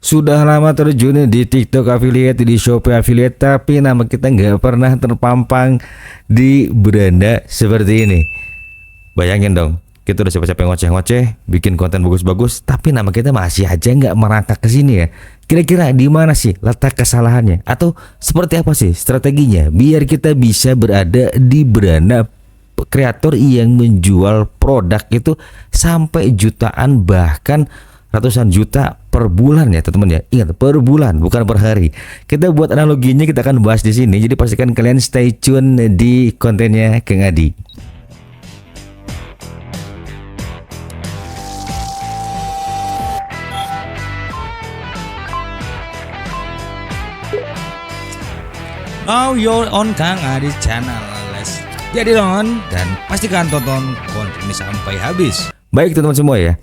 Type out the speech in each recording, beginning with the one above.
Sudah lama terjun di TikTok affiliate, di Shopee affiliate, tapi nama kita nggak pernah terpampang di beranda seperti ini. Bayangin dong, kita udah capek-capek ngoceh-ngoceh, bikin konten bagus-bagus, tapi nama kita masih aja nggak merangkak ke sini ya. Kira-kira di mana sih letak kesalahannya? Atau seperti apa sih strateginya biar kita bisa berada di beranda kreator yang menjual produk itu sampai jutaan bahkan ratusan juta per bulan ya teman-teman ya. Ingat, per bulan bukan per hari. Kita buat analoginya, kita akan bahas di sini. Jadi pastikan kalian stay tune di kontennya Kang Adi. Now you're on Kang Adi channel. Let's jadi on dan pastikan tonton konten ini sampai habis. Baik teman-teman semua ya.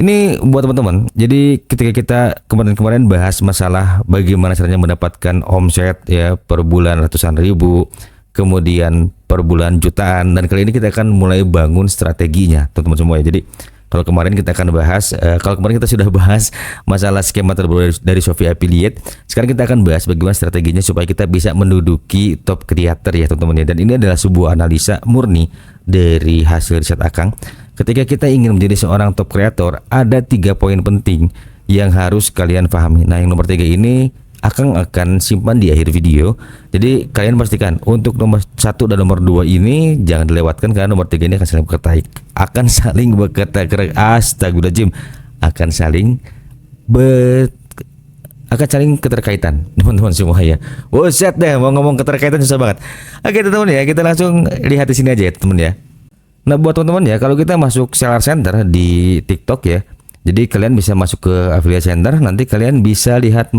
Ini buat teman-teman. Jadi ketika kita kemarin bahas masalah bagaimana caranya mendapatkan omset ya per bulan ratusan ribu, kemudian per bulan jutaan, dan kali ini kita akan mulai bangun strateginya teman-teman semua ya. Jadi kalau kemarin kita akan bahas, kalau kemarin kita sudah bahas masalah skema terbaru dari Shopee Affiliate, sekarang kita akan bahas bagaimana strateginya supaya kita bisa menduduki top creator ya teman-teman ya. Dan ini adalah sebuah analisa murni dari hasil riset Akang. Ketika kita ingin menjadi seorang top creator, ada 3 poin penting yang harus kalian pahami. Nah, yang nomor 3 ini Akang akan simpan di akhir video. Jadi kalian pastikan untuk nomor 1 dan nomor 2 ini jangan dilewatkan, karena nomor 3 ini akan saling berkaitan. Astagfirullahaladzim, akan saling keterkaitan teman-teman semua ya. Buset deh, mau ngomong keterkaitan susah banget. Oke teman-teman ya, kita langsung lihat di sini aja ya teman ya. Nah buat teman-teman ya, kalau kita masuk seller center di TikTok ya, jadi kalian bisa masuk ke affiliate center, nanti kalian bisa lihat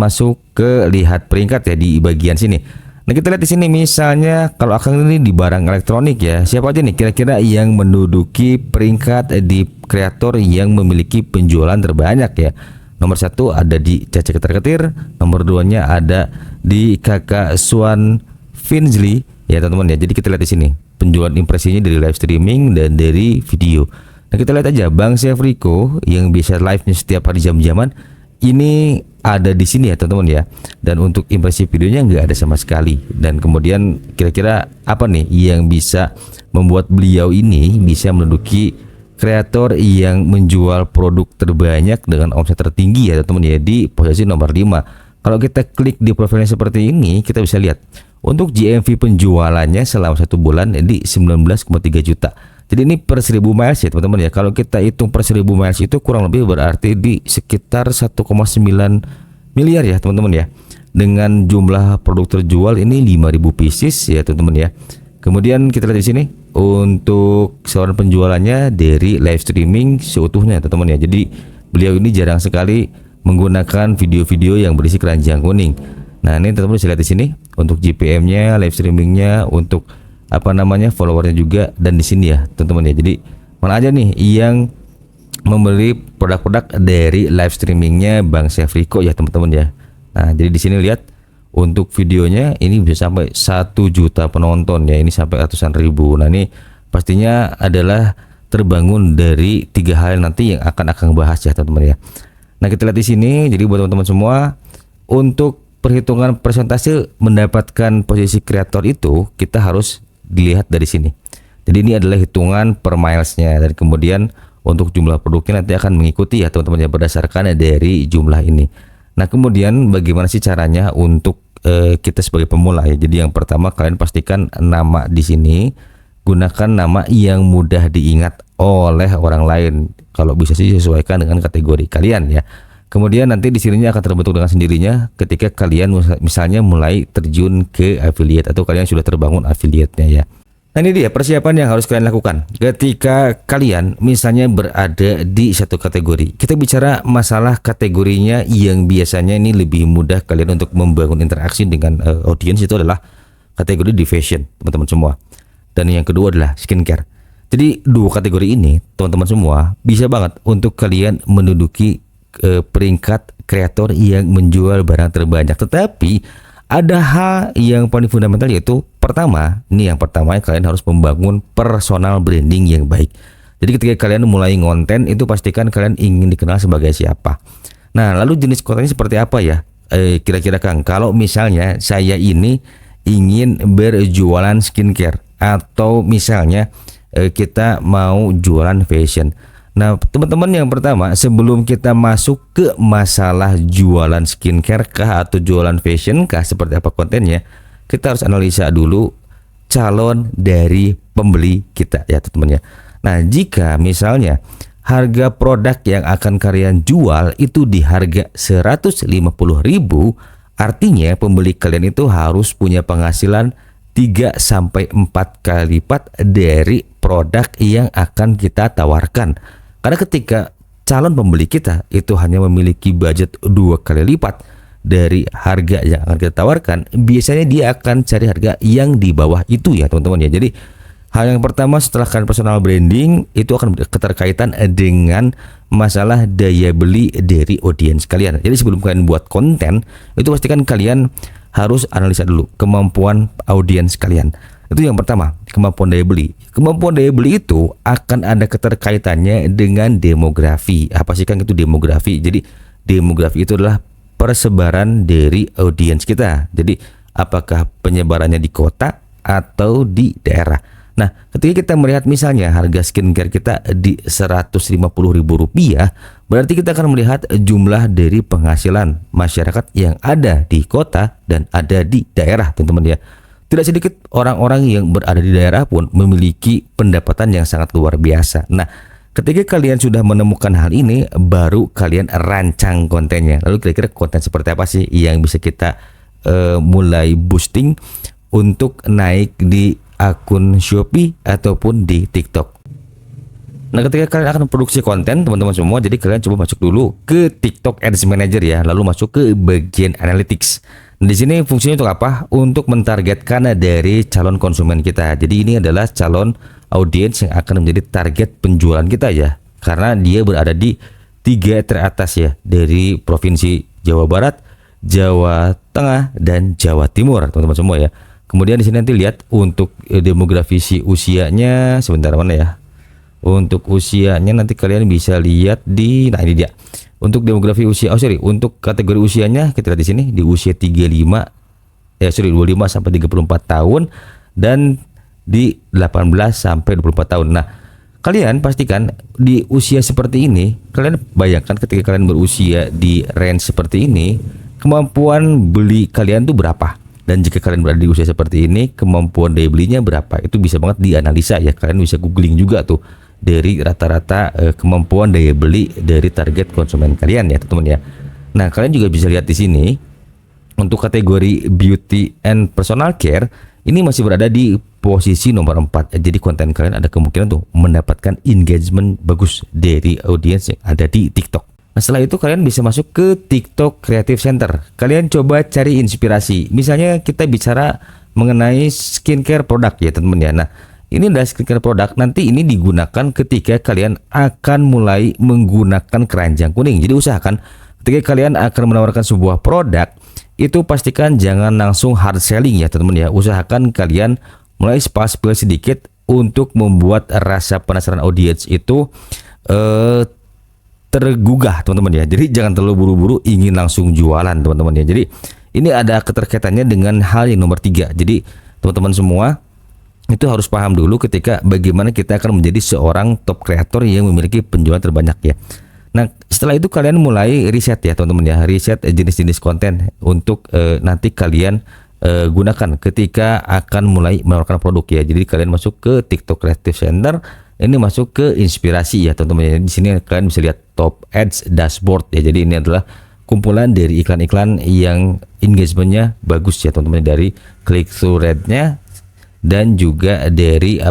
peringkat ya di bagian sini. Nah kita lihat di sini misalnya kalau Akang ini di barang elektronik ya, siapa aja nih kira-kira yang menduduki peringkat di kreator yang memiliki penjualan terbanyak ya. Nomor 1 ada di Caca Ketir-Ketir, nomor 2-nya ada di Kakak Swan Finzli ya teman-teman ya. Jadi kita lihat di sini penjualan impresinya dari live streaming dan dari video. Nah kita lihat aja Bang Chef Rico yang bisa live-nya setiap hari jam-jaman ini ada di sini ya teman-teman ya. Dan untuk impresi videonya nggak ada sama sekali. Dan kemudian kira-kira apa nih yang bisa membuat beliau ini bisa menduduki kreator yang menjual produk terbanyak dengan omset tertinggi ya teman-teman ya, di posisi nomor 5. Kalau kita klik di profilnya seperti ini, kita bisa lihat untuk GMV penjualannya selama 1 bulan di 19,3 juta. Jadi ini per 1000 miles ya teman-teman ya. Kalau kita hitung per 1000 miles itu kurang lebih berarti di sekitar 1,9 miliar ya teman-teman ya. Dengan jumlah produk terjual ini 5.000 pieces ya teman-teman ya. Kemudian kita lihat di sini untuk saluran penjualannya dari live streaming seutuhnya teman-teman ya. Jadi beliau ini jarang sekali menggunakan video-video yang berisi keranjang kuning. Nah ini teman-teman bisa lihat di sini untuk GPM-nya, live streamingnya, untuk followernya juga, dan di sini ya teman-teman ya. Jadi mana aja nih yang membeli produk-produk dari live streamingnya Bang Chef Rico ya teman-teman ya. Nah jadi di sini lihat untuk videonya ini bisa sampai 1 juta penonton ya, ini sampai ratusan ribu. Nah ini pastinya adalah terbangun dari 3 hal nanti yang akan bahas ya teman-teman ya. Nah kita lihat di sini, jadi buat teman-teman semua, untuk perhitungan persentase mendapatkan posisi kreator itu kita harus dilihat dari sini. Jadi ini adalah hitungan per milesnya, dan kemudian untuk jumlah produknya nanti akan mengikuti ya teman-teman ya, berdasarkan dari jumlah ini. Nah kemudian bagaimana sih caranya untuk kita sebagai pemula ya. Jadi yang pertama kalian pastikan nama di sini gunakan nama yang mudah diingat oleh orang lain. Kalau bisa sih sesuaikan dengan kategori kalian ya. Kemudian nanti di sininya akan terbentuk dengan sendirinya ketika kalian misalnya mulai terjun ke affiliate atau kalian sudah terbangun affiliate-nya ya. Nah ini dia persiapan yang harus kalian lakukan ketika kalian misalnya berada di satu kategori. Kita bicara masalah kategorinya yang biasanya ini lebih mudah kalian untuk membangun interaksi dengan audiens, itu adalah kategori di fashion teman-teman semua. Dan yang kedua adalah skincare. Jadi 2 kategori ini teman-teman semua bisa banget untuk kalian menduduki peringkat kreator yang menjual barang terbanyak. Tetapi ada hal yang paling fundamental, yaitu pertama, ini yang pertama kalian harus membangun personal branding yang baik. Jadi ketika kalian mulai ngonten itu pastikan kalian ingin dikenal sebagai siapa. Nah, lalu jenis kontennya seperti apa ya? Kira-kira Kang, kalau misalnya saya ini ingin berjualan skincare atau misalnya kita mau jualan fashion. Nah, teman-teman, yang pertama sebelum kita masuk ke masalah jualan skincare kah atau jualan fashion kah, seperti apa kontennya, kita harus analisa dulu calon dari pembeli kita ya teman-teman ya. Nah, jika misalnya harga produk yang akan kalian jual itu di harga 150.000, artinya pembeli kalian itu harus punya penghasilan 3 sampai 4 kali lipat dari produk yang akan kita tawarkan. Karena ketika calon pembeli kita itu hanya memiliki budget 2 kali lipat dari harga yang akan kita tawarkan, biasanya dia akan cari harga yang di bawah itu ya teman-teman ya. Jadi hal yang pertama setelah kalian personal branding itu akan keterkaitan dengan masalah daya beli dari audiens kalian. Jadi sebelum kalian buat konten itu pastikan kalian harus analisa dulu kemampuan audiens kalian. Itu yang pertama, kemampuan daya beli. Kemampuan daya beli itu akan ada keterkaitannya dengan demografi. Apa sih Kang itu demografi? Jadi demografi itu adalah persebaran dari audiens kita. Jadi apakah penyebarannya di kota atau di daerah. Nah, ketika kita melihat misalnya harga skincare kita di Rp150.000, berarti kita akan melihat jumlah dari penghasilan masyarakat yang ada di kota dan ada di daerah, teman-teman ya. Tidak sedikit orang-orang yang berada di daerah pun memiliki pendapatan yang sangat luar biasa. Nah, ketika kalian sudah menemukan hal ini, baru kalian rancang kontennya. Lalu kira-kira konten seperti apa sih yang bisa kita mulai boosting untuk naik di akun Shopee ataupun di TikTok. Nah, ketika kalian akan produksi konten teman-teman semua, jadi kalian coba masuk dulu ke TikTok Ads Manager ya, lalu masuk ke bagian Analytics. Di sini fungsinya untuk apa? Untuk mentargetkan dari calon konsumen kita. Jadi ini adalah calon audiens yang akan menjadi target penjualan kita ya, karena dia berada di 3 teratas ya, dari provinsi Jawa Barat, Jawa Tengah, dan Jawa Timur teman-teman semua ya. Kemudian di sini nanti lihat untuk demografi si usianya, sebentar mana ya. Untuk usianya nanti kalian bisa lihat di, nah ini dia. Untuk demografi usia, untuk kategori usianya kita lihat di sini di usia 25 sampai 34 tahun dan di 18 sampai 24 tahun. Nah, kalian pastikan di usia seperti ini, kalian bayangkan ketika kalian berusia di range seperti ini, kemampuan beli kalian tuh berapa? Dan jika kalian berada di usia seperti ini, kemampuan daya belinya berapa? Itu bisa banget dianalisa ya. Kalian bisa googling juga tuh dari rata-rata kemampuan daya beli dari target konsumen kalian ya, teman-teman ya. Nah, kalian juga bisa lihat di sini untuk kategori beauty and personal care ini masih berada di posisi nomor 4. Jadi konten kalian ada kemungkinan tuh mendapatkan engagement bagus dari audiens yang ada di TikTok. Nah, setelah itu kalian bisa masuk ke TikTok Creative Center. Kalian coba cari inspirasi. Misalnya kita bicara mengenai skincare produk ya teman-teman ya. Nah, ini adalah skincare produk. Nanti ini digunakan ketika kalian akan mulai menggunakan keranjang kuning. Jadi usahakan ketika kalian akan menawarkan sebuah produk, itu pastikan jangan langsung hard selling ya teman-teman ya. Usahakan kalian mulai spill sedikit untuk membuat rasa penasaran audiens itu tergugah teman-teman ya. Jadi jangan terlalu buru-buru ingin langsung jualan teman-teman ya. Jadi ini ada keterkaitannya dengan hal yang nomor 3. Jadi teman-teman semua itu harus paham dulu ketika bagaimana kita akan menjadi seorang top creator yang memiliki penjualan terbanyak ya. Nah, setelah itu kalian mulai riset ya teman-teman ya. Riset jenis-jenis konten untuk nanti kalian gunakan ketika akan mulai menawarkan produk ya. Jadi kalian masuk ke TikTok Creative Center. Ini masuk ke inspirasi ya teman-teman. Di sini kalian bisa lihat top ads dashboard ya. Jadi ini adalah kumpulan dari iklan-iklan yang engagementnya bagus ya teman-teman, dari click through rate-nya dan juga dari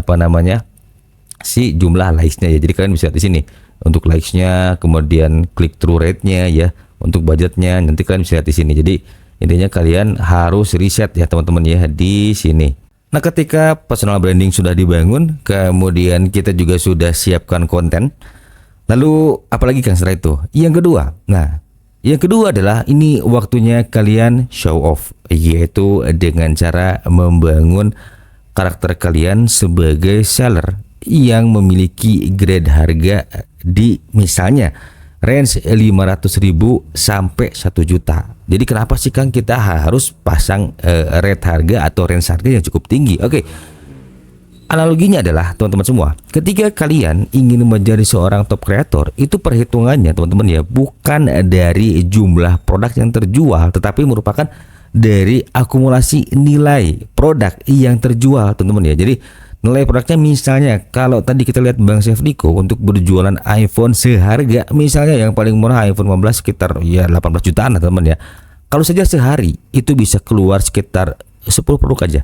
si jumlah likes-nya ya. Jadi kalian bisa lihat di sini untuk likes-nya, kemudian click through rate-nya ya, untuk budgetnya nanti kalian bisa lihat di sini. Jadi intinya kalian harus riset ya teman-teman ya di sini. Nah, ketika personal branding sudah dibangun, kemudian kita juga sudah siapkan konten. Lalu apalagi Kang setelah itu? Yang kedua. Nah, yang kedua adalah ini waktunya kalian show off, yaitu dengan cara membangun karakter kalian sebagai seller yang memiliki grade harga di misalnya range 500.000 sampai 1 juta. Jadi kenapa sih Kang kita harus pasang rate harga atau range harga yang cukup tinggi? Oke. Analoginya adalah teman-teman semua, ketika kalian ingin menjadi seorang top creator, itu perhitungannya teman-teman ya, bukan dari jumlah produk yang terjual, tetapi merupakan dari akumulasi nilai produk yang terjual teman-teman ya. Jadi nilai produknya misalnya kalau tadi kita lihat Bang Sefdiko untuk berjualan iPhone seharga misalnya yang paling murah iPhone 15 sekitar ya 18 jutaan lah teman-teman ya. Kalau saja sehari itu bisa keluar sekitar 10 produk aja.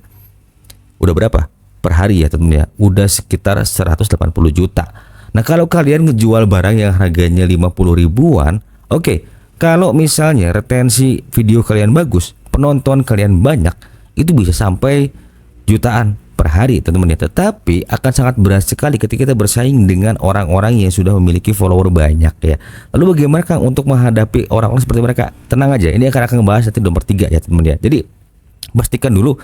Udah berapa? Per hari ya teman-teman ya, udah sekitar 180 juta. Nah kalau kalian ngejual barang yang harganya 50 ribuan, oke, kalau misalnya retensi video kalian bagus, penonton kalian banyak, itu bisa sampai jutaan per hari teman-teman ya. Tetapi akan sangat berat sekali ketika kita bersaing dengan orang-orang yang sudah memiliki follower banyak ya. Lalu bagaimana Kang untuk menghadapi orang-orang seperti mereka? Tenang aja, ini akan bahas nanti nomor 3 ya teman-teman ya. Jadi pastikan dulu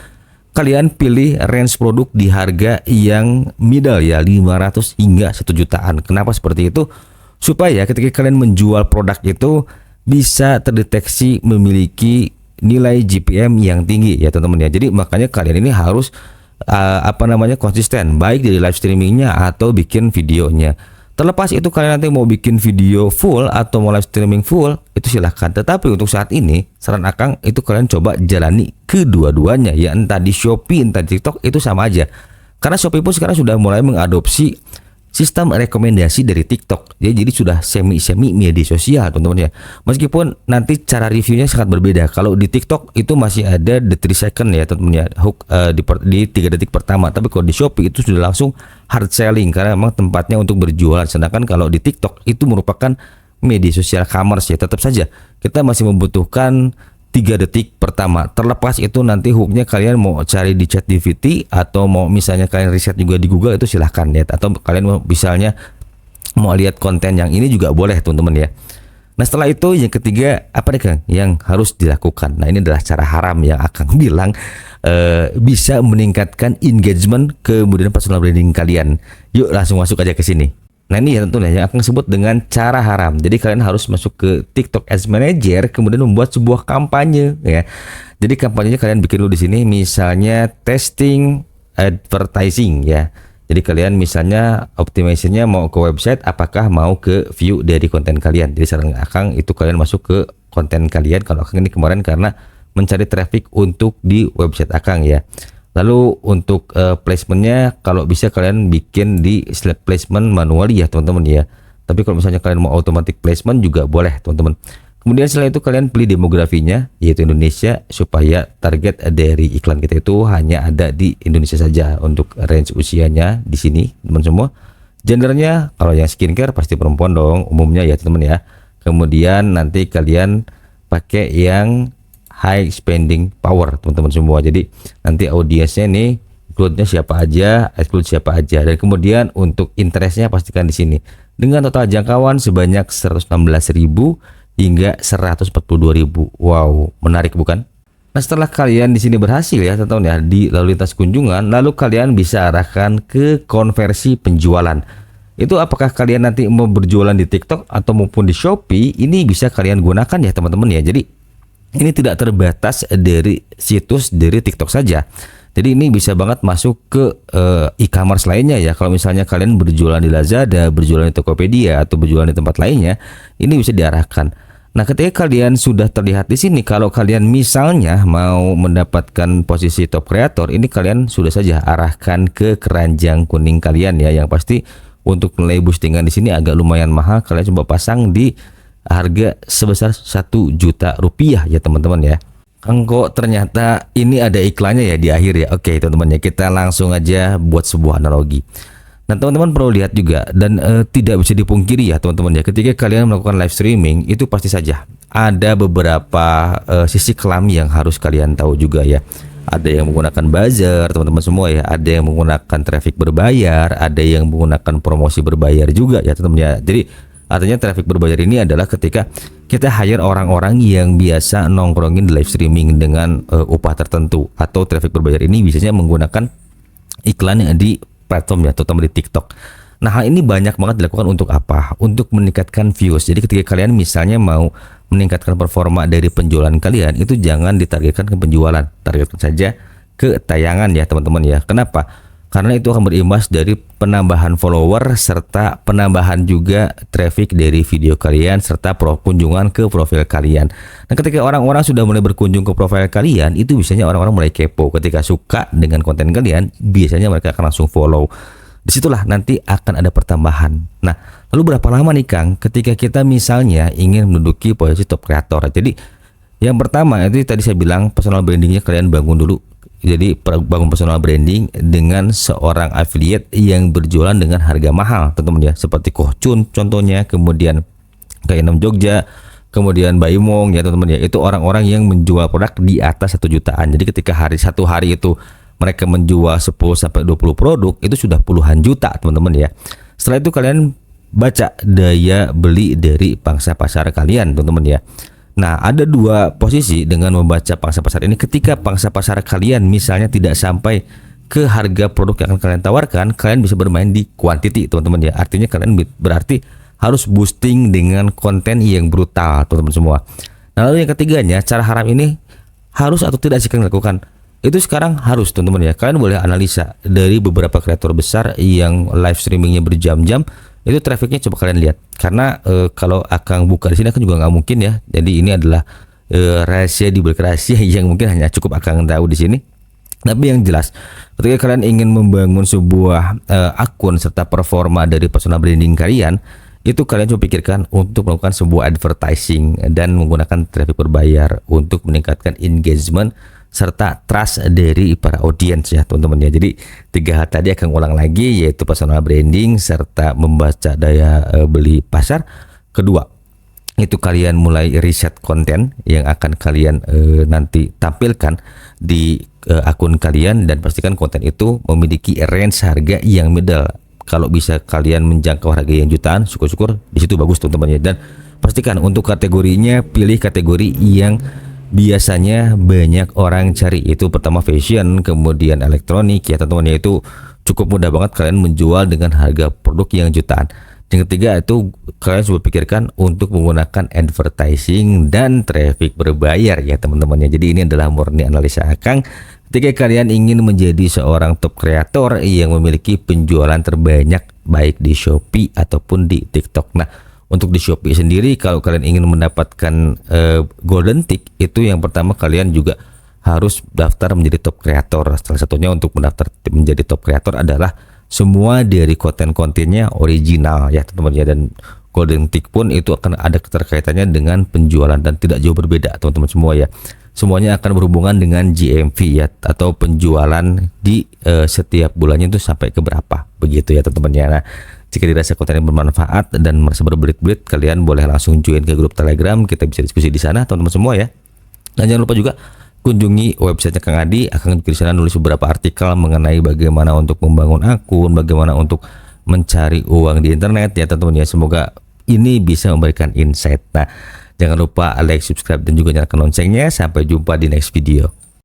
kalian pilih range produk di harga yang middle ya, 500 hingga 1 jutaan. Kenapa seperti itu? Supaya ketika kalian menjual produk itu bisa terdeteksi memiliki nilai GPM yang tinggi ya teman-teman ya. Jadi makanya kalian ini harus konsisten baik dari live streamingnya atau bikin videonya. Terlepas itu kalian nanti mau bikin video full atau mau live streaming full, itu silahkan. Tetapi untuk saat ini saran Akang itu kalian coba jalani kedua-duanya ya, entah di Shopee entah di TikTok itu sama aja. Karena Shopee pun sekarang sudah mulai mengadopsi sistem rekomendasi dari TikTok. Jadi sudah semi media sosial teman-teman ya. Meskipun nanti cara reviewnya sangat berbeda. Kalau di TikTok itu masih ada the 3 second ya teman-teman ya, hook di 3 detik pertama. Tapi kalau di Shopee itu sudah langsung hard selling karena memang tempatnya untuk berjualan. Sedangkan kalau di TikTok itu merupakan media sosial commerce ya. Tetap saja kita masih membutuhkan 3 detik pertama. Terlepas itu nanti hooknya kalian mau cari di ChatGPT atau mau misalnya kalian riset juga di Google, itu silahkan ya. Atau kalian mau misalnya mau lihat konten yang ini juga boleh teman-teman ya. Nah setelah itu yang ketiga apa nih Kang yang harus dilakukan? Nah ini adalah cara haram yang Akang bilang bisa meningkatkan engagement kemudian personal branding kalian. Yuk langsung masuk aja ke sini. Nah ini ya tentunya yang akan disebut dengan cara haram. Jadi kalian harus masuk ke TikTok Ads Manager kemudian membuat sebuah kampanye ya. Jadi kampanyenya kalian bikin dulu di sini misalnya testing advertising ya. Jadi kalian misalnya optimasinya mau ke website apakah mau ke view dari konten kalian. Jadi saran Akang itu kalian masuk ke konten kalian. Kalau Akang ini kemarin karena mencari traffic untuk di website Akang ya. Lalu untuk placementnya kalau bisa kalian bikin di select placement manually ya teman-teman ya. Tapi kalau misalnya kalian mau automatic placement juga boleh teman-teman. Kemudian setelah itu kalian pilih demografinya yaitu Indonesia supaya target dari iklan kita itu hanya ada di Indonesia saja. Untuk range usianya di sini teman semua. Gendernya kalau yang skincare pasti perempuan dong umumnya ya teman-teman ya. Kemudian nanti kalian pakai yang high spending power teman-teman semua. Jadi nanti audiensnya nih include-nya siapa aja, exclude siapa aja. Dan kemudian untuk interestnya pastikan di sini dengan total jangkauan sebanyak 116.000 hingga 142.000. Wow, menarik bukan? Nah setelah kalian di sini berhasil ya teman-teman ya di lalu lintas kunjungan, lalu kalian bisa arahkan ke konversi penjualan. Itu apakah kalian nanti mau berjualan di TikTok atau maupun di Shopee, ini bisa kalian gunakan ya teman-teman ya. Jadi ini tidak terbatas dari situs dari TikTok saja. Jadi ini bisa banget masuk ke e-commerce lainnya ya. Kalau misalnya kalian berjualan di Lazada, berjualan di Tokopedia atau berjualan di tempat lainnya, ini bisa diarahkan. Nah, ketika kalian sudah terlihat di sini, kalau kalian misalnya mau mendapatkan posisi top creator, ini kalian sudah saja arahkan ke keranjang kuning kalian ya. Yang pasti untuk nilai boostingan di sini agak lumayan mahal. Kalian coba pasang di harga sebesar 1 juta rupiah ya teman-teman ya. Kok ternyata ini ada iklannya ya di akhir ya. Oke teman-teman ya, kita langsung aja buat sebuah analogi. Nah teman-teman perlu lihat juga dan tidak bisa dipungkiri ya teman-teman ya, ketika kalian melakukan live streaming itu pasti saja ada beberapa sisi kelam yang harus kalian tahu juga ya. Ada yang menggunakan buzzer teman-teman semua ya, ada yang menggunakan traffic berbayar, ada yang menggunakan promosi berbayar juga ya teman-teman ya. Jadi artinya traffic berbayar ini adalah ketika kita hire orang-orang yang biasa nongkrongin di live streaming dengan upah tertentu, atau traffic berbayar ini biasanya menggunakan iklan di platform ya, terutama di TikTok. Nah, hal ini banyak banget dilakukan untuk apa? Untuk meningkatkan views. Jadi ketika kalian misalnya mau meningkatkan performa dari penjualan kalian, itu jangan ditargetkan ke penjualan, targetkan saja ke tayangan ya teman-teman ya. Kenapa? Karena itu akan berimbas dari penambahan follower serta penambahan juga traffic dari video kalian serta kunjungan ke profil kalian. Nah, ketika orang-orang sudah mulai berkunjung ke profil kalian, itu biasanya orang-orang mulai kepo. Ketika suka dengan konten kalian, biasanya mereka akan langsung follow. Disitulah nanti akan ada pertambahan. Nah, lalu berapa lama nih Kang ketika kita misalnya ingin menduduki posisi top kreator? Jadi yang pertama itu tadi saya bilang personal brandingnya kalian bangun dulu. Jadi bangun personal branding dengan seorang affiliate yang berjualan dengan harga mahal teman-teman ya, seperti Kohcun contohnya, kemudian K6 Jogja, kemudian Baimong ya teman-teman ya. Itu orang-orang yang menjual produk di atas 1 jutaan. Jadi ketika satu hari itu mereka menjual 10 sampai 20 produk, itu sudah puluhan juta teman-teman ya. Setelah itu kalian baca daya beli dari pangsa pasar kalian teman-teman ya. Nah, ada dua posisi dengan membaca pangsa pasar ini. Ketika pangsa pasar kalian misalnya tidak sampai ke harga produk yang akan kalian tawarkan, kalian bisa bermain di quantity teman-teman ya. Artinya kalian berarti harus boosting dengan konten yang brutal teman-teman semua. Nah, lalu yang ketiganya, cara haram ini harus atau tidak sih kalian lakukan? Itu sekarang harus teman-teman ya. Kalian boleh analisa dari beberapa kreator besar yang live streamingnya berjam-jam, itu trafficnya coba kalian lihat. Karena kalau Akang buka di sini kan juga nggak mungkin ya. Jadi ini adalah rahasia di balik rahasia yang mungkin hanya cukup Akang tahu di sini. Tapi yang jelas, ketika kalian ingin membangun sebuah akun serta performa dari personal branding kalian, itu kalian coba pikirkan untuk melakukan sebuah advertising dan menggunakan traffic berbayar untuk meningkatkan engagement serta trust dari para audiens ya teman-teman ya. Jadi 3 hal tadi akan ulang lagi, yaitu personal branding serta membaca daya beli pasar. Kedua, itu kalian mulai riset konten yang akan kalian nanti tampilkan di akun kalian, dan pastikan konten itu memiliki range harga yang middle. Kalau bisa kalian menjangkau harga yang jutaan, syukur-syukur di situ bagus teman-teman ya. Dan pastikan untuk kategorinya pilih kategori yang biasanya banyak orang cari. Itu pertama fashion, kemudian elektronik ya teman-teman ya. Itu cukup mudah banget kalian menjual dengan harga produk yang jutaan. Yang ketiga itu kalian coba pikirkan untuk menggunakan advertising dan traffic berbayar ya teman-teman ya. Jadi ini adalah murni analisa Akang ketika kalian ingin menjadi seorang top kreator yang memiliki penjualan terbanyak baik di Shopee ataupun di TikTok. Nah, untuk di Shopee sendiri, kalau kalian ingin mendapatkan golden tick, itu yang pertama kalian juga harus daftar menjadi top kreator. Salah satunya untuk mendaftar menjadi top kreator adalah semua dari konten-kontennya original ya teman-teman ya. Dan golden tick pun itu akan ada keterkaitannya dengan penjualan dan tidak jauh berbeda teman-teman semua ya. Semuanya akan berhubungan dengan GMV ya, atau penjualan di setiap bulannya itu sampai ke berapa begitu ya teman-teman ya. Nah, jika dirasa konten yang bermanfaat dan merasa berbelit-belit, kalian boleh langsung join ke grup Telegram. Kita bisa diskusi di sana teman-teman semua ya. Dan jangan lupa juga kunjungi websitenya Kang Adi. Akan di sana nulis beberapa artikel mengenai bagaimana untuk membangun akun, bagaimana untuk mencari uang di internet ya teman-teman ya. Semoga ini bisa memberikan insight. Nah, jangan lupa like, subscribe dan juga nyalakan loncengnya. Sampai jumpa di next video.